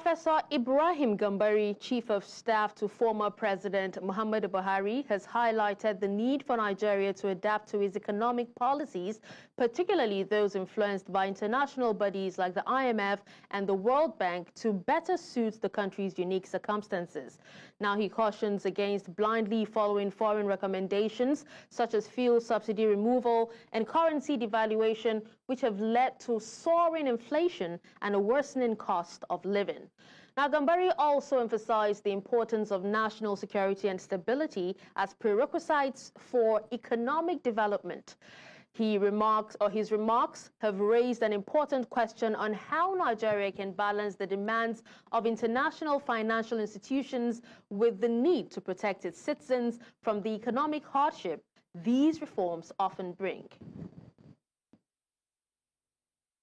Professor Ibrahim Gambari, Chief of Staff to former President Muhammadu Buhari, has highlighted the need for Nigeria to adapt to its economic policies, particularly those influenced by international bodies like the IMF and the World Bank, to better suit the country's unique circumstances. Now, he cautions against blindly following foreign recommendations, such as fuel subsidy removal and currency devaluation, which have led to soaring inflation and a worsening cost of living. Now, Gambari also emphasized the importance of national security and stability as prerequisites for economic development. His remarks have raised an important question on how Nigeria can balance the demands of international financial institutions with the need to protect its citizens from the economic hardship these reforms often bring.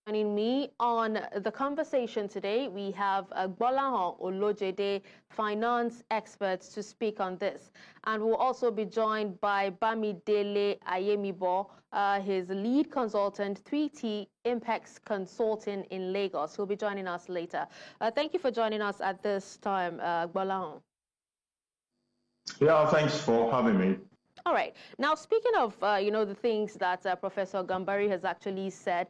Joining me on the conversation today, we have Gbolahan Olojede, finance experts, to speak on this. And we'll also be joined by Bamidele Ayemibo, his lead consultant, 3T Impex Consulting in Lagos. He'll be joining us later. Thank you for joining us at this time, Gbolahan. Yeah, thanks for having me. All right. Now, speaking of, the things that Professor Gambari has actually said,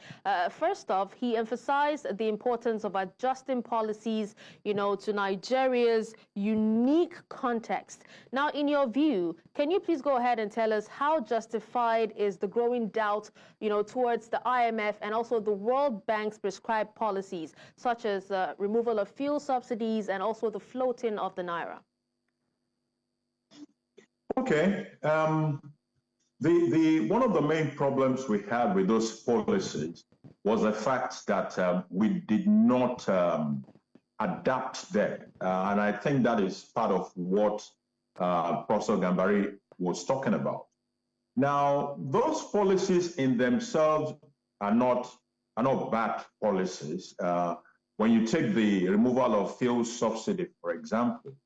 first off, he emphasized the importance of adjusting policies, to Nigeria's unique context. Now, in your view, can you please go ahead and tell us how justified is the growing doubt, towards the IMF and also the World Bank's prescribed policies, such as removal of fuel subsidies and also the floating of the naira? Okay. One of the main problems we had with those policies was the fact that we did not adapt them. And I think that is part of what Professor Gambari was talking about. Now, those policies in themselves are not bad policies. When you take the removal of fuel subsidy, for example,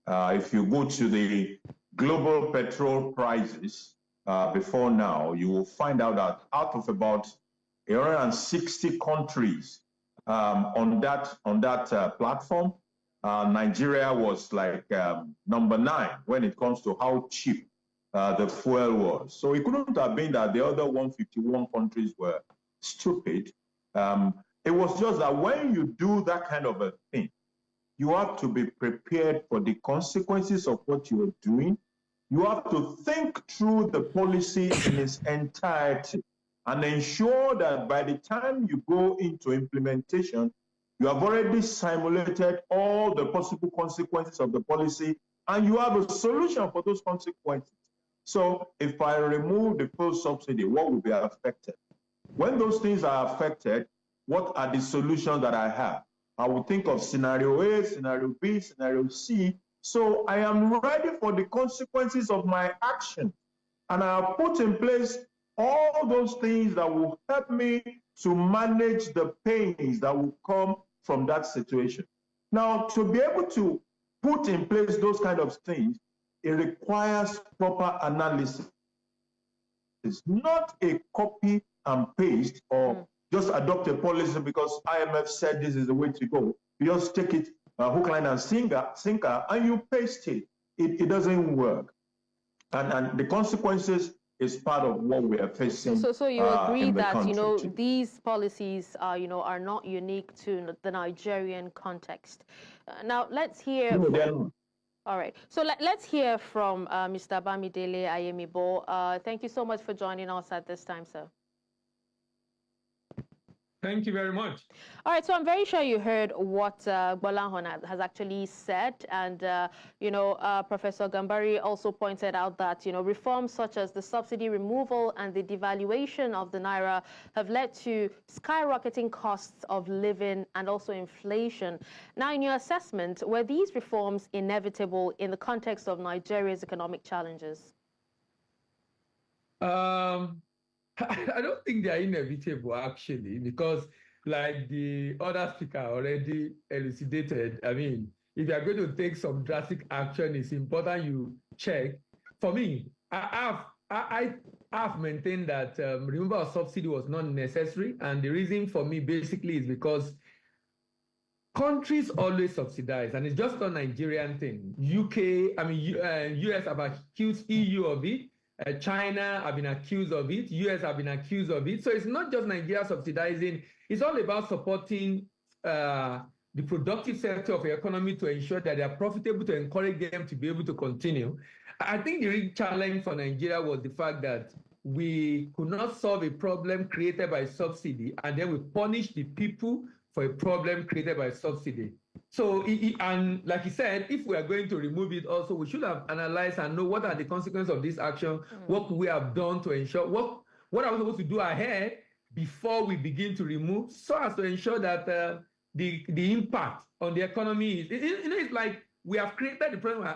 if you go to the global petrol prices before now, you will find out that out of about 160 countries on that platform, Nigeria was like number 9 when it comes to how cheap the fuel was. So it couldn't have been that the other 151 countries were stupid. It was just that when you do that kind of a thing, you have to be prepared for the consequences of what you are doing. You have to think through the policy in its entirety and ensure that by the time you go into implementation, you have already simulated all the possible consequences of the policy and you have a solution for those consequences. So if I remove the fuel subsidy, what will be affected? When those things are affected, what are the solutions that I have? I will think of scenario A, scenario B, scenario C. So I am ready for the consequences of my action. And I have put in place all those things that will help me to manage the pains that will come from that situation. Now, to be able to put in place those kind of things, it requires proper analysis. It's not a copy and paste or just adopt a policy because IMF said this is the way to go. You just take it hook, line, and sinker, and you paste it. It doesn't work. And the consequences is part of what we are facing. So you agree that, these policies, are not unique to the Nigerian context. Now, let's hear... All right. So let's hear from Mr. Bamidele Ayemibo. Thank you so much for joining us at this time, sir. Thank you very much. All right, so I'm very sure you heard what Gbolahan has actually said. And, Professor Gambari also pointed out that, reforms such as the subsidy removal and the devaluation of the naira have led to skyrocketing costs of living and also inflation. Now, in your assessment, were these reforms inevitable in the context of Nigeria's economic challenges? I don't think they are inevitable, actually, because like the other speaker already elucidated, I mean, if you are going to take some drastic action, it's important you check. For me, I have maintained that removal of subsidy was not necessary. And the reason for me basically is because countries always subsidize, and it's just a Nigerian thing. US have accused EU of it. China have been accused of it. US have been accused of it. So it's not just Nigeria subsidizing. It's all about supporting the productive sector of the economy to ensure that they are profitable, to encourage them to be able to continue. I think the real challenge for Nigeria was the fact that we could not solve a problem created by subsidy, and then we punish the people for a problem created by subsidy. So, and like he said, if we are going to remove it also, we should have analyzed and know what are the consequences of this action, what we have done to ensure, what are we supposed to do ahead before we begin to remove, so as to ensure that the impact on the economy is, it's like we have created the problem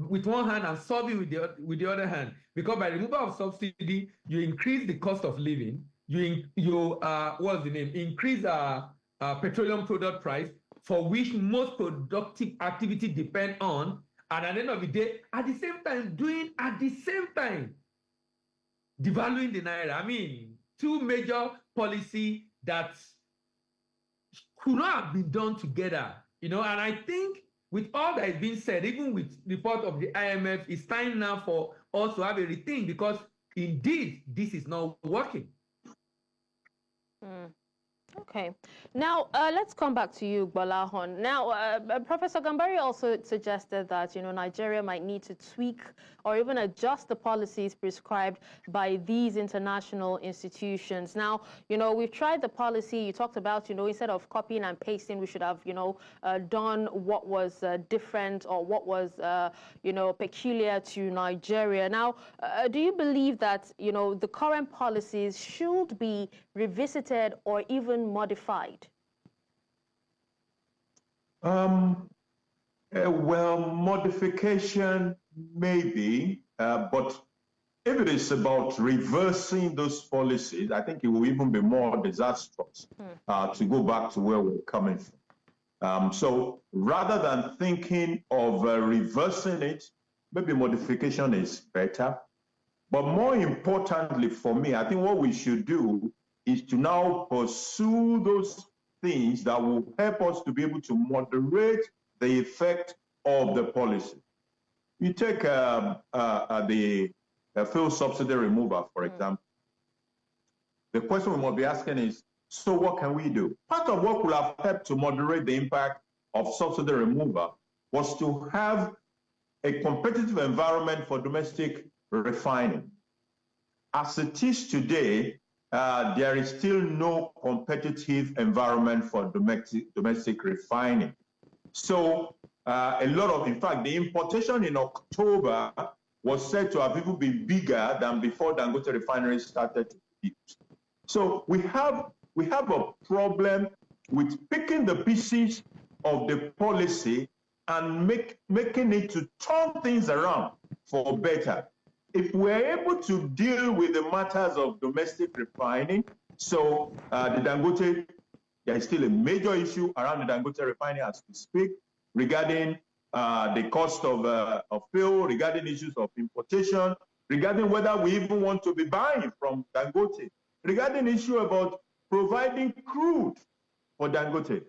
with one hand and solving with the other hand, because by removal of subsidy, you increase the cost of living, what's the name, increase petroleum product price, for which most productive activity depend on, and at the end of the day, at the same time, devaluing the naira. I mean, two major policies that could not have been done together, and I think with all that is being said, even with the report of the IMF, it's time now for us to have a rethink, because indeed, this is not working. Okay. Now, let's come back to you, Gbolahon. Now, Professor Gambari also suggested that, Nigeria might need to tweak or even adjust the policies prescribed by these international institutions. Now, we've tried the policy. You talked about, instead of copying and pasting, we should have, done what was different or what was, peculiar to Nigeria. Now, do you believe that, the current policies should be revisited or even modified? Well, modification maybe, but if it is about reversing those policies, I think it will even be more disastrous to go back to where we're coming from. So rather than thinking of reversing it, maybe modification is better. But more importantly for me, I think what we should do is to now pursue those things that will help us to be able to moderate the effect of the policy. You take the fuel subsidy removal, for example. The question we must be asking is, so what can we do? Part of what will have helped to moderate the impact of subsidy removal was to have a competitive environment for domestic refining. As it is today, there is still no competitive environment for domestic refining. So in fact, the importation in October was said to have even been bigger than before Dangote refinery started to produce. So we have a problem with picking the pieces of the policy and making it to turn things around for better. If we're able to deal with the matters of domestic refining, so the Dangote, there is still a major issue around the Dangote refining as we speak, regarding the cost of fuel, regarding issues of importation, regarding whether we even want to be buying from Dangote, regarding issue about providing crude for Dangote.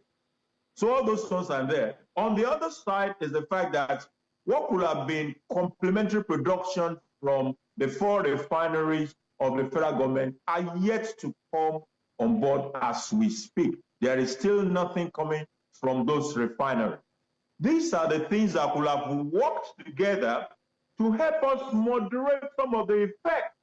So all those ones are there. On the other side is the fact that what could have been complementary production from the 4 refineries of the federal government are yet to come on board as we speak. There is still nothing coming from those refineries. These are the things that could have worked together to help us moderate some of the effect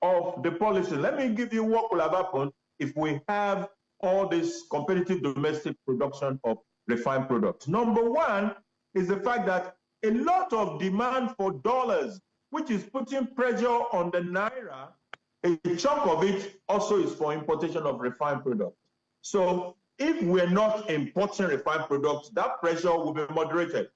of the policy. Let me give you what could have happened if we have all this competitive domestic production of refined products. Number one is the fact that a lot of demand for dollars, which is putting pressure on the naira, a chunk of it also is for importation of refined products. So if we're not importing refined products, that pressure will be moderated.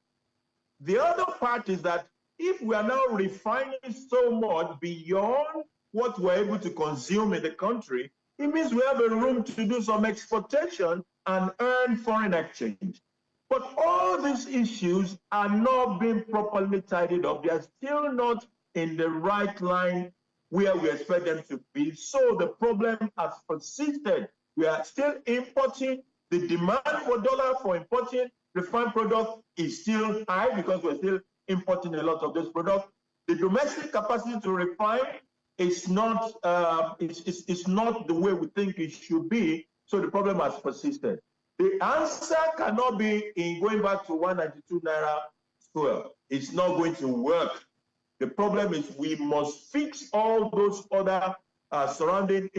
The other part is that if we are now refining so much beyond what we're able to consume in the country, it means we have a room to do some exportation and earn foreign exchange. But all these issues are not being properly tidied up. They are still not in the right line where we expect them to be. So the problem has persisted. We are still importing The demand for dollar for importing refined products is still high because we're still importing a lot of those products. The domestic capacity to refine is not it's not the way we think it should be. So the problem has persisted. The answer cannot be in going back to 192 naira fuel. It's not going to work. The problem is we must fix all those other surrounding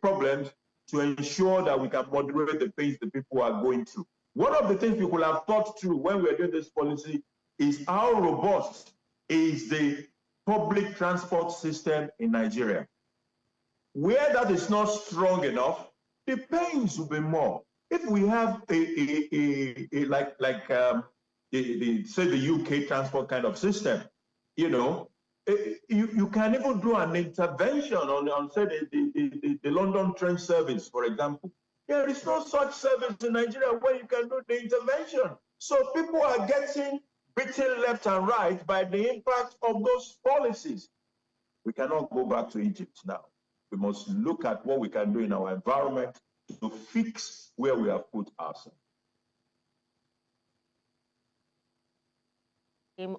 problems to ensure that we can moderate the pains the people are going through. One of the things people have thought through when we're doing this policy is how robust is the public transport system in Nigeria. Where that is not strong enough, the pains will be more. If we have say the UK transport kind of system, you know, you can even do an intervention on say the London train service, for example. There is no such service in Nigeria where you can do the intervention. So people are getting beaten left and right by the impact of those policies. We cannot go back to Egypt now. We must look at what we can do in our environment to fix where we have put ourselves.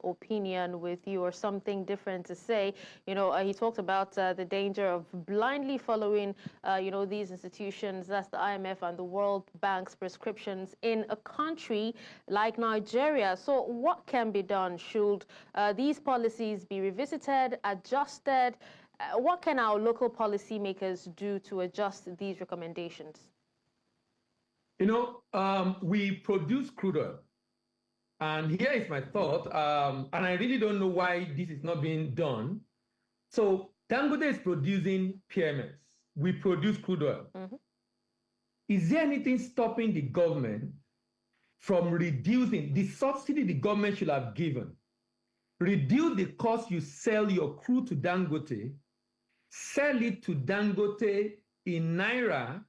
Opinion with you or something different to say. You know, he talked about the danger of blindly following, you know, these institutions, that's the IMF and the World Bank's prescriptions in a country like Nigeria. So what can be done? Should these policies be revisited, adjusted? What can our local policymakers do to adjust these recommendations? You know, we produce crude oil. And here is my thought, and I really don't know why this is not being done. So Dangote is producing PMS. We produce crude oil. Is there anything stopping the government from reducing the subsidy the government should have given? Reduce the cost you sell your crude to Dangote, sell it to Dangote in Naira,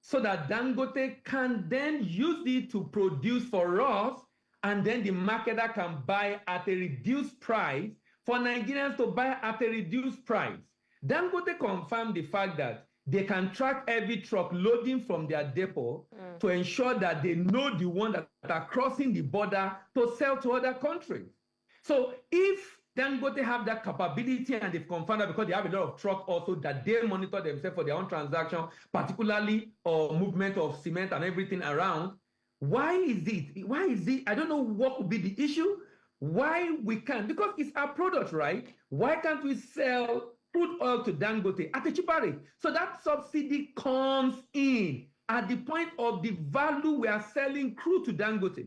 so that Dangote can then use it to produce for us, and then the marketer can buy at a reduced price for Nigerians to buy at a reduced price. Dangote confirmed the fact that they can track every truck loading from their depot to ensure that they know the ones that are crossing the border to sell to other countries. So if Dangote have that capability and they've confirmed that because they have a lot of trucks also that they monitor themselves for their own transaction, particularly movement of cement and everything around, why is it? I don't know what would be the issue. Why we can't? Because it's our product, right? Why can't we sell crude oil to Dangote at a cheaper rate? So that subsidy comes in at the point of the value we are selling crude to Dangote.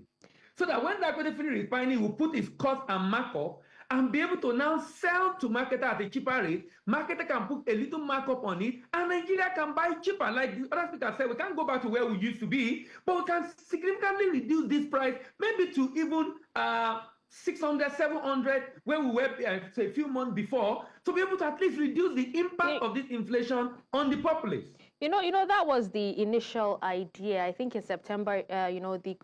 So that when Dangote finish refining, will put its cost and markup and be able to now sell to marketer at a cheaper rate. Marketer can put a little markup on it, and Nigeria can buy cheaper. Like the other speaker said, we can't go back to where we used to be, but we can significantly reduce this price, maybe to even 600, 700, where we were say a few months before, to be able to at least reduce the impact of this inflation on the populace. You know, that was the initial idea. I think in September, you know, the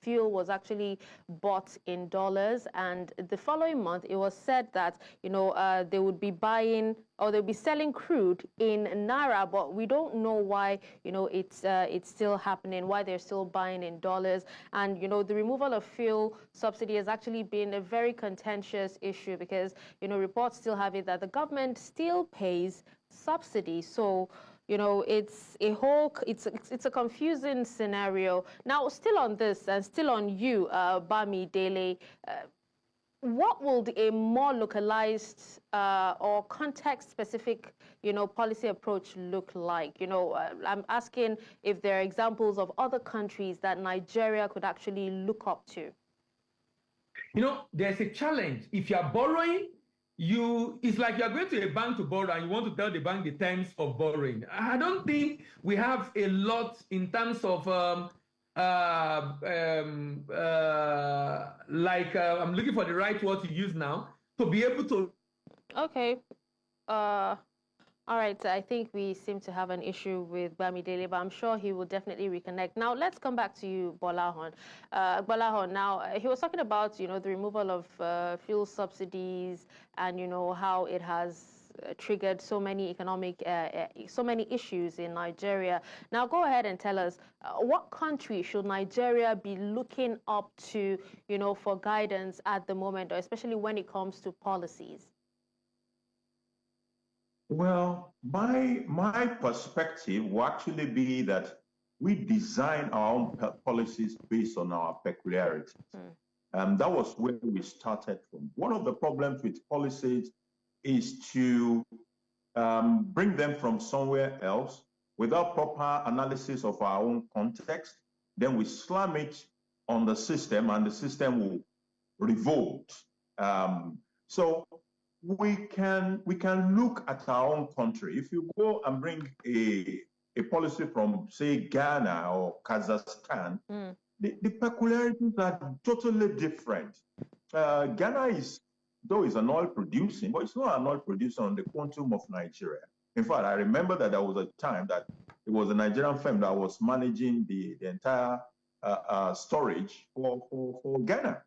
fuel was actually bought in dollars, and the following month it was said that, you know, they would be buying or they'll be selling crude in Naira, but we don't know why, you know, it's still happening, why they're still buying in dollars. And, you know, the removal of fuel subsidy has actually been a very contentious issue because, you know, reports still have it that the government still pays subsidy. So, you know, it's a confusing scenario. Now, still on this and still on you, Bamidele, what would a more localized or context-specific, you know, policy approach look like? You know, I'm asking if there are examples of other countries that Nigeria could actually look up to. You know, there's a challenge. If you are borrowing, it's like you're going to a bank to borrow and you want to tell the bank the terms of borrowing. I don't think we have a lot in terms of I'm looking for the right word to use now to be able to. Okay. All right, I think we seem to have an issue with Bamidele, but I'm sure he will definitely reconnect. Now, let's come back to you, Bolahon. Bolahon, now, he was talking about, you know, the removal of fuel subsidies and, you know, how it has triggered so many so many issues in Nigeria. Now, go ahead and tell us, what country should Nigeria be looking up to, for guidance at the moment, or especially when it comes to policies? Well, my perspective will actually be that we design our own policies based on our peculiarities. That was where we started from. One of the problems with policies is to bring them from somewhere else without proper analysis of our own context. Then we slam it on the system, and the system will revolt. So we can look at our own country. If you go and bring a policy from, say, Ghana or Kazakhstan, the peculiarities are totally different. Ghana is, though it's an oil producing, but it's not an oil producer on the quantum of Nigeria. In fact, I remember that there was a time that it was a Nigerian firm that was managing the entire storage for Ghana.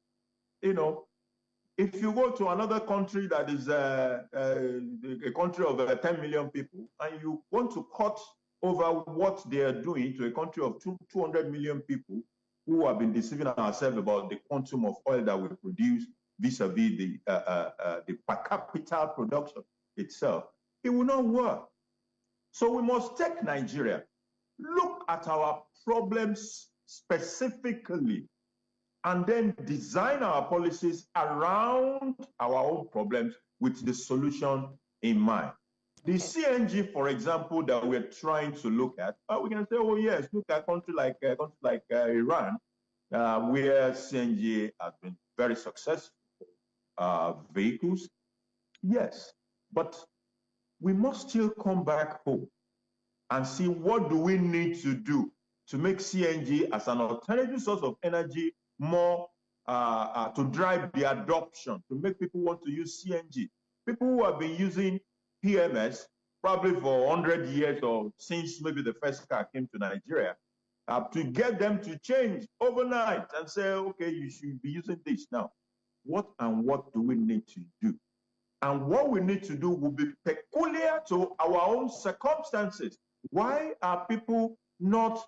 If you go to another country that is a country of 10 million people, and you want to cut over what they are doing to a country of 200 million people who have been deceiving ourselves about the quantum of oil that we produce vis-a-vis the per capita production itself, it will not work. So we must take Nigeria, look at our problems specifically, and then design our policies around our own problems with the solution in mind. The CNG, for example, that we're trying to look at, we can say, oh yes, look at a country like Iran, where CNG has been very successful vehicles. Yes, but we must still come back home and see what do we need to do to make CNG as an alternative source of energy more to drive the adoption, to make people want to use CNG. People who have been using PMS probably for 100 years or since maybe the first car came to Nigeria, to get them to change overnight and say, okay, you should be using this now. What do we need to do? And what we need to do will be peculiar to our own circumstances. Why are people not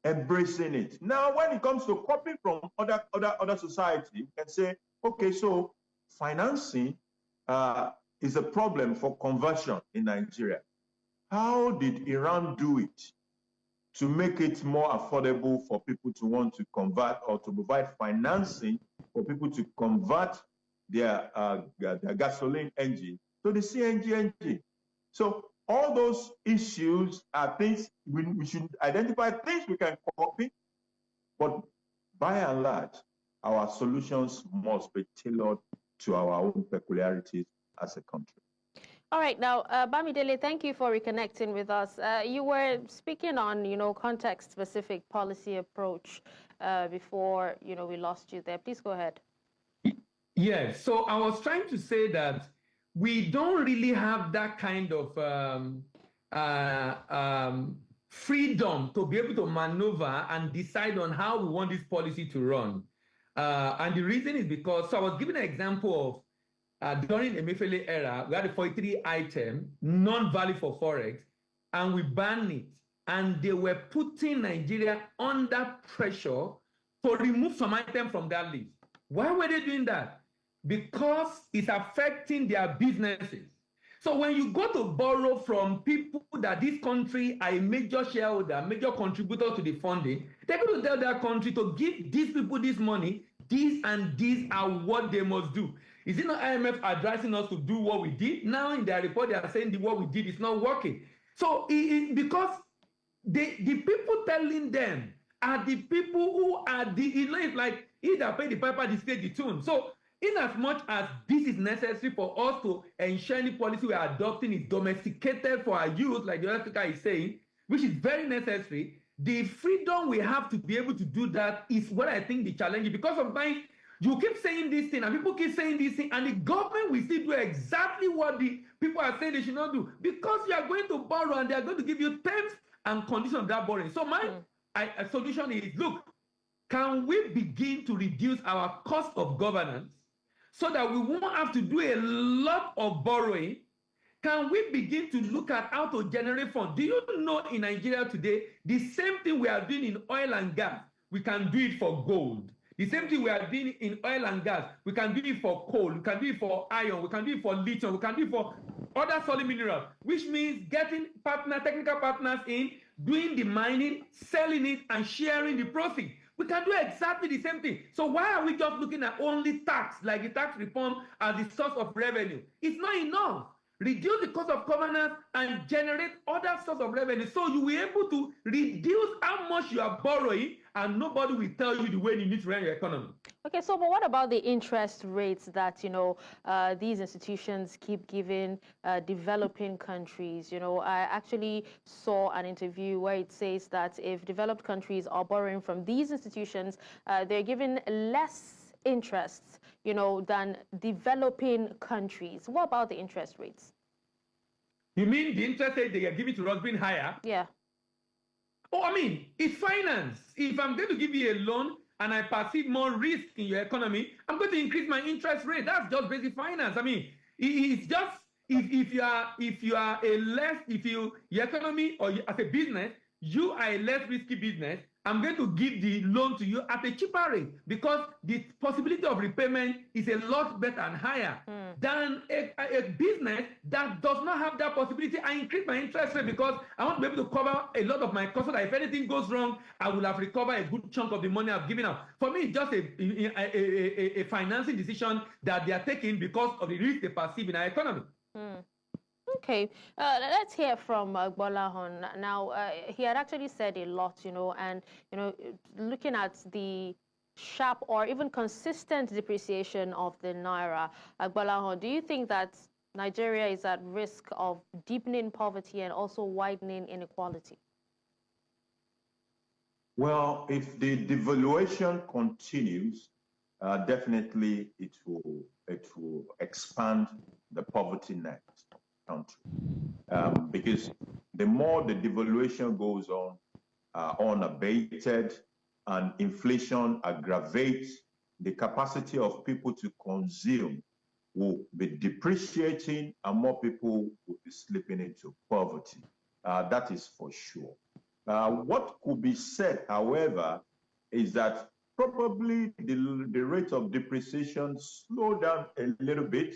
embracing it? Now, when it comes to copying from other society, you can say, okay, so financing is a problem for conversion in Nigeria. How did Iran do it to make it more affordable for people to want to convert, or to provide financing for people to convert their gasoline engine to the CNG engine? So all those issues are things we should identify, things we can copy, but by and large, our solutions must be tailored to our own peculiarities as a country. All right, now, Bamidele, thank you for reconnecting with us. You were speaking on, context-specific policy approach before, we lost you there. Please go ahead. Yes, so I was trying to say that we don't really have that kind of freedom to be able to maneuver and decide on how we want this policy to run. And the reason is because, so I was giving an example of during the Emefiele era, we had a 43 item, non-valid for Forex, and we banned it. And they were putting Nigeria under pressure to remove some item from that list. Why were they doing that? Because it's affecting their businesses. So when you go to borrow from people that this country are a major shareholder, major contributor to the funding, they're going to tell their country to give these people this money, these and these are what they must do. Is it not IMF advising us to do what we did? Now in their report, they are saying what we did is not working. So because the people telling them are the people who are it's like either pay the piper, they stay the tune. So in as much as this is necessary for us to ensure any policy we are adopting is domesticated for our youth, like the other speaker is saying, which is very necessary, the freedom we have to be able to do that is what I think the challenge is. Because sometimes you keep saying this thing and people keep saying this thing and the government will still do exactly what the people are saying they should not do, because you are going to borrow and they are going to give you terms and conditions of that borrowing. So my solution is, look, can we begin to reduce our cost of governance so that we won't have to do a lot of borrowing can we begin to look at how to generate funds? Do you know in Nigeria today, the same thing we are doing in oil and gas, we can do it for gold. The same thing we are doing in oil and gas, we can do it for coal, we can do it for iron, we can do it for lithium, we can do it for other solid minerals, which means getting technical partners in, doing the mining, selling it, and sharing the profit. We can do exactly the same thing. So why are we just looking at only tax, like the tax reform as the source of revenue? It's not enough. Reduce the cost of governance and generate other sources of revenue. So you will be able to reduce how much you are borrowing, and nobody will tell you the way you need to run your economy. Okay, so but what about the interest rates that, these institutions keep giving developing countries? I actually saw an interview where it says that if developed countries are borrowing from these institutions, they're given less interests, than developing countries. What about the interest rates? You mean the interest rate they are giving to us being higher? Yeah. Oh, I mean, it's finance. If I'm going to give you a loan and I perceive more risk in your economy, I'm going to increase my interest rate. That's just basic finance. I mean, it's just if your economy or as a business, you are a less risky business, I'm going to give the loan to you at a cheaper rate because the possibility of repayment is a lot better and higher than a business that does not have that possibility. I increase my interest rate because I want to be able to cover a lot of my costs so that if anything goes wrong, I will have recovered a good chunk of the money I've given out. For me, it's just a financing decision that they are taking because of the risk they perceive in our economy. Okay, let's hear from Gbolahon. Now, he had actually said a lot, and, looking at the sharp or even consistent depreciation of the Naira, Gbolahon, do you think that Nigeria is at risk of deepening poverty and also widening inequality? Well, if the devaluation continues, definitely it will expand the poverty net country, because the more the devaluation goes on unabated and inflation aggravates, the capacity of people to consume will be depreciating and more people will be slipping into poverty. That is for sure. What could be said, however, is that probably the rate of depreciation slowed down a little bit.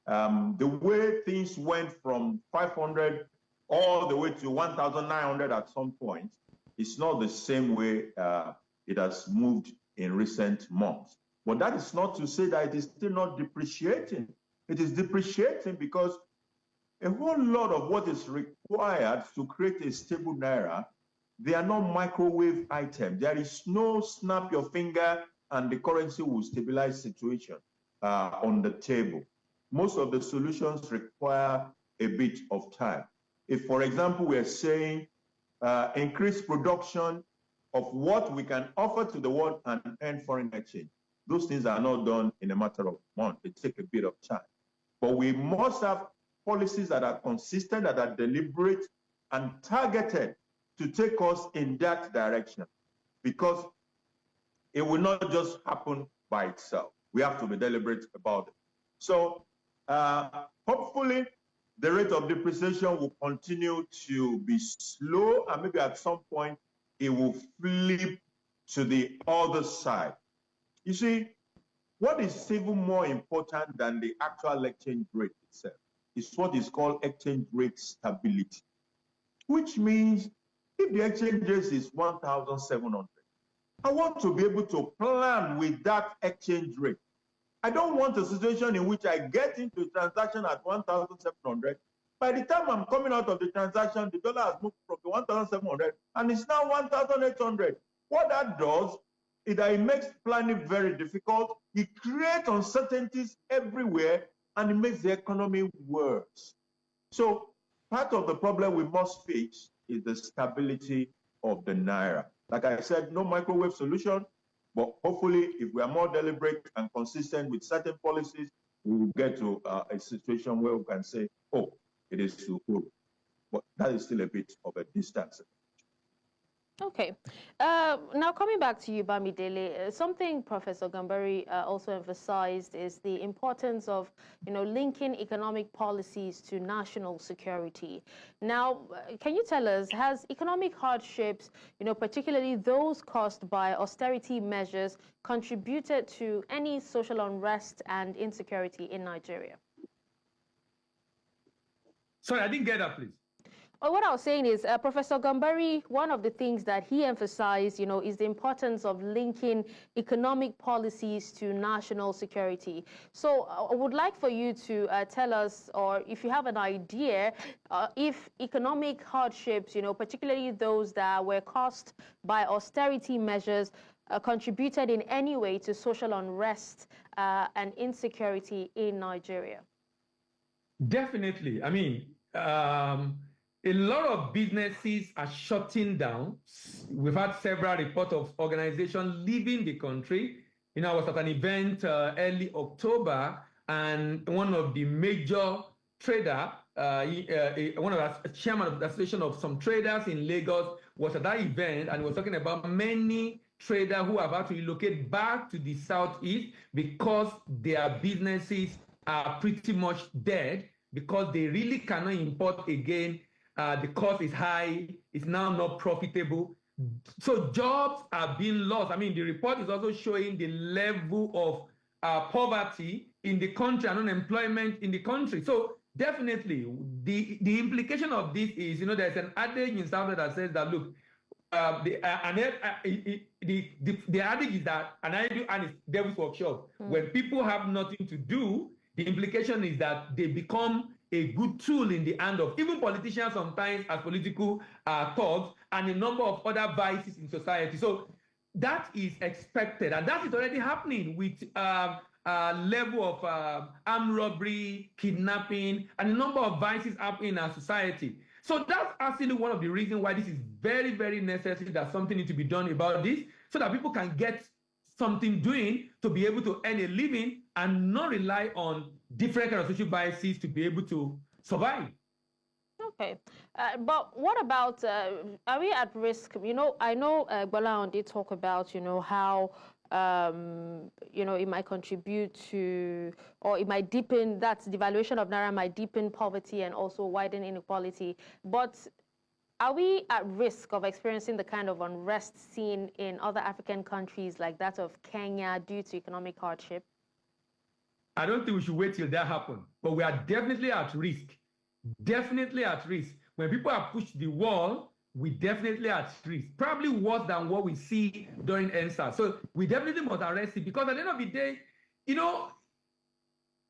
The way things went from 500 all the way to 1,900 at some point, it's not the same way it has moved in recent months. But that is not to say that it is still not depreciating. It is depreciating because a whole lot of what is required to create a stable Naira, they are not microwave items. There is no snap your finger and the currency will stabilize situation on the table. Most of the solutions require a bit of time. If, for example, we are saying increase production of what we can offer to the world and earn foreign exchange, those things are not done in a matter of months. It takes a bit of time. But we must have policies that are consistent, that are deliberate and targeted to take us in that direction, because it will not just happen by itself. We have to be deliberate about it. So hopefully the rate of depreciation will continue to be slow, and maybe at some point it will flip to the other side. You see, what is even more important than the actual exchange rate itself is what is called exchange rate stability, which means if the exchange rate is 1,700, I want to be able to plan with that exchange rate. I don't want a situation in which I get into a transaction at 1,700. By the time I'm coming out of the transaction, the dollar has moved from the 1,700 and it's now 1,800. What that does is that it makes planning very difficult. It creates uncertainties everywhere and it makes the economy worse. So part of the problem we must fix is the stability of the Naira. Like I said, no microwave solution, but hopefully if we are more deliberate and consistent with certain policies, we will get to a situation where we can say, oh, it is Sukuru. But that is still a bit of a distance. Okay. Now coming back to you, Bamidele, something Professor Gambari also emphasized is the importance of, linking economic policies to national security. Now, can you tell us, has economic hardships, particularly those caused by austerity measures, contributed to any social unrest and insecurity in Nigeria? Sorry, I didn't get that, please. What I was saying is, Professor Gambari, one of the things that he emphasized, is the importance of linking economic policies to national security. So I would like for you to tell us, or if you have an idea, if economic hardships, particularly those that were caused by austerity measures, contributed in any way to social unrest and insecurity in Nigeria. Definitely. I mean, a lot of businesses are shutting down. We've had several reports of organizations leaving the country. I was at an event early October, and one of the major trader, one of the chairman of the association of some traders in Lagos was at that event and was talking about many traders who have had to relocate back to the southeast because their businesses are pretty much dead because they really cannot import again. The cost is high, it's now not profitable. So jobs are being lost. I mean, the report is also showing the level of poverty in the country and unemployment in the country. So definitely, the implication of this is, there's an adage in South Africa that says that, look, the adage is that an idle hand is devil's workshop. When people have nothing to do, the implication is that they become a good tool in the hand of even politicians sometimes as political thugs and a number of other vices in society. So that is expected, and that is already happening with level of armed robbery, kidnapping, and a number of vices happening in our society. So that's actually one of the reasons why this is very, very necessary that something needs to be done about this so that people can get something doing to be able to earn a living and not rely on different kind of social biases to be able to survive. Okay, but what about, are we at risk? I know Gbolahan did talk about, how, it might contribute to, or it might deepen, that's the devaluation of Naira might deepen poverty and also widen inequality. But are we at risk of experiencing the kind of unrest seen in other African countries like that of Kenya due to economic hardship? I don't think we should wait till that happens, but we are definitely at risk. Definitely at risk. When people are pushed to the wall, we definitely at risk. Probably worse than what we see during ENSA. So we definitely must arrest it because at the end of the day,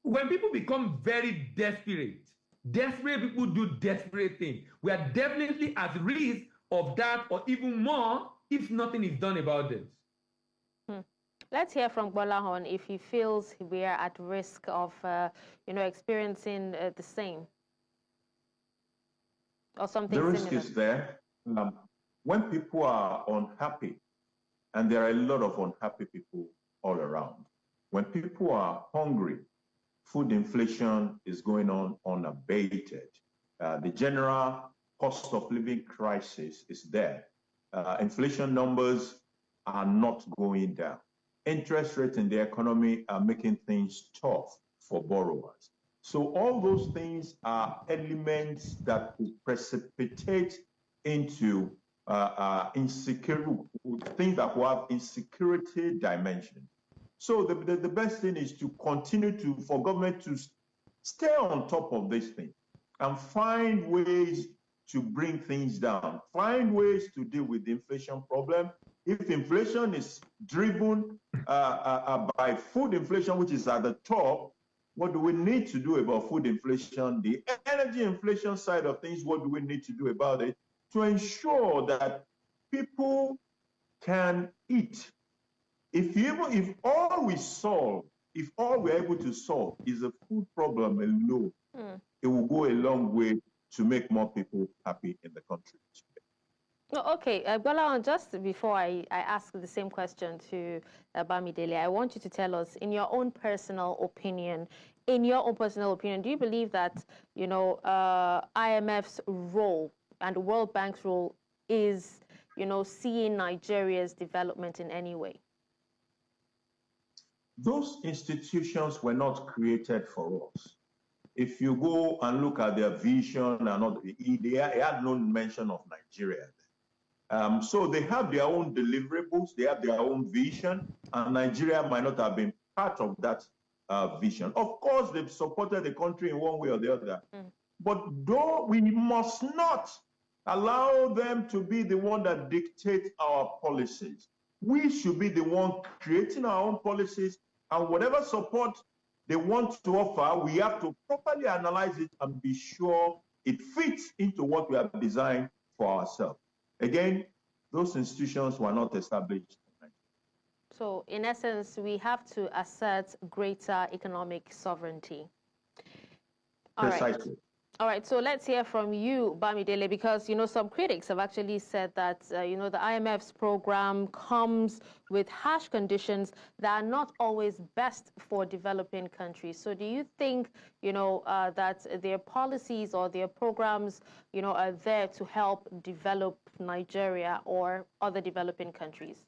when people become very desperate people do desperate things. We are definitely at risk of that or even more if nothing is done about this. Let's hear from Gbolahan if he feels we are at risk of, experiencing the same or something similar. The risk similar. is there. When people are unhappy, and there are a lot of unhappy people all around, when people are hungry, food inflation is going on unabated. The general cost of living crisis is there. Inflation numbers are not going down. Interest rates in the economy are making things tough for borrowers. So all those things are elements that will precipitate into insecurity, things that will have insecurity dimension. So the best thing is to continue for government to stay on top of this thing and find ways to bring things down, find ways to deal with the inflation problem. If inflation is driven by food inflation, which is at the top, what do we need to do about food inflation? The energy inflation side of things, what do we need to do about it to ensure that people can eat? If all we're able to solve is a food problem alone, it will go a long way to make more people happy in the country. Okay, Gbolahan, just before I ask the same question to Bamidele, I want you to tell us, in your own personal opinion, do you believe that, IMF's role and the World Bank's role is seeing Nigeria's development in any way? Those institutions were not created for us. If you go and look at their vision and all, they had no mention of Nigeria. So they have their own deliverables, they have their own vision, and Nigeria might not have been part of that vision. Of course, they've supported the country in one way or the other, but though we must not allow them to be the one that dictate our policies. We should be the one creating our own policies, and whatever support they want to offer, we have to properly analyze it and be sure it fits into what we have designed for ourselves. Again, those institutions were not established. So, in essence, we have to assert greater economic sovereignty. Precisely. All right, so let's hear from you, Bamidele, because, some critics have actually said that, the IMF's program comes with harsh conditions that are not always best for developing countries. So do you think, that their policies or their programs, are there to help develop Nigeria or other developing countries?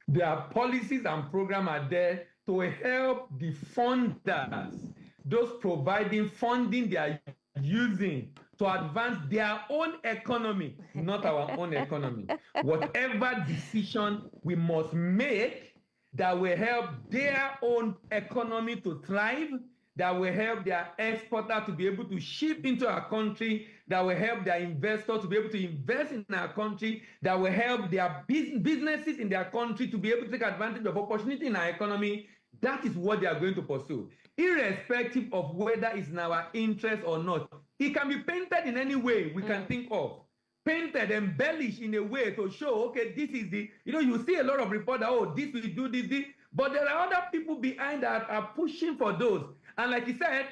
Their policies and programs are there to help the funders, those providing funding they are using to advance their own economy, not our own economy. Whatever decision we must make that will help their own economy to thrive, that will help their exporter to be able to ship into our country, that will help their investor to be able to invest in our country, that will help their businesses in their country to be able to take advantage of opportunity in our economy. That is what they are going to pursue, irrespective of whether it's in our interest or not. It can be painted in any way we can think of. Painted, embellished in a way to show, okay, this is the, you see a lot of reports that, oh, this will do this, but there are other people behind that are pushing for those. And like you said,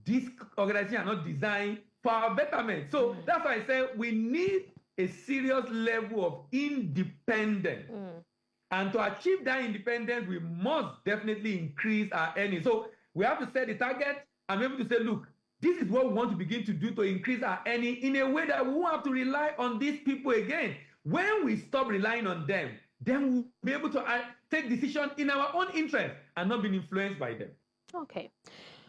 this organization are not designed for our betterment. So that's why I say we need a serious level of independence. And to achieve that independence, we must definitely increase our earnings. So we have to set the target and be able to say, look, this is what we want to begin to do to increase our earnings in a way that we won't have to rely on these people again. When we stop relying on them, then we'll be able to take decisions in our own interest and not being influenced by them. Okay.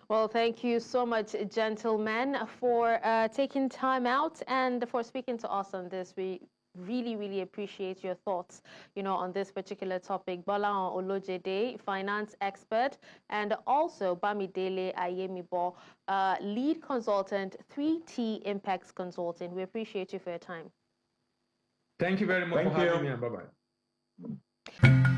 Well, thank you so much, gentlemen, for taking time out and for speaking to us on this. We really, really appreciate your thoughts, on this particular topic. Bola Olojede, finance expert, and also Bamidele Ayemibo, lead consultant, 3T Impacts Consulting. We appreciate you for your time. Thank you very much for having me, and bye-bye.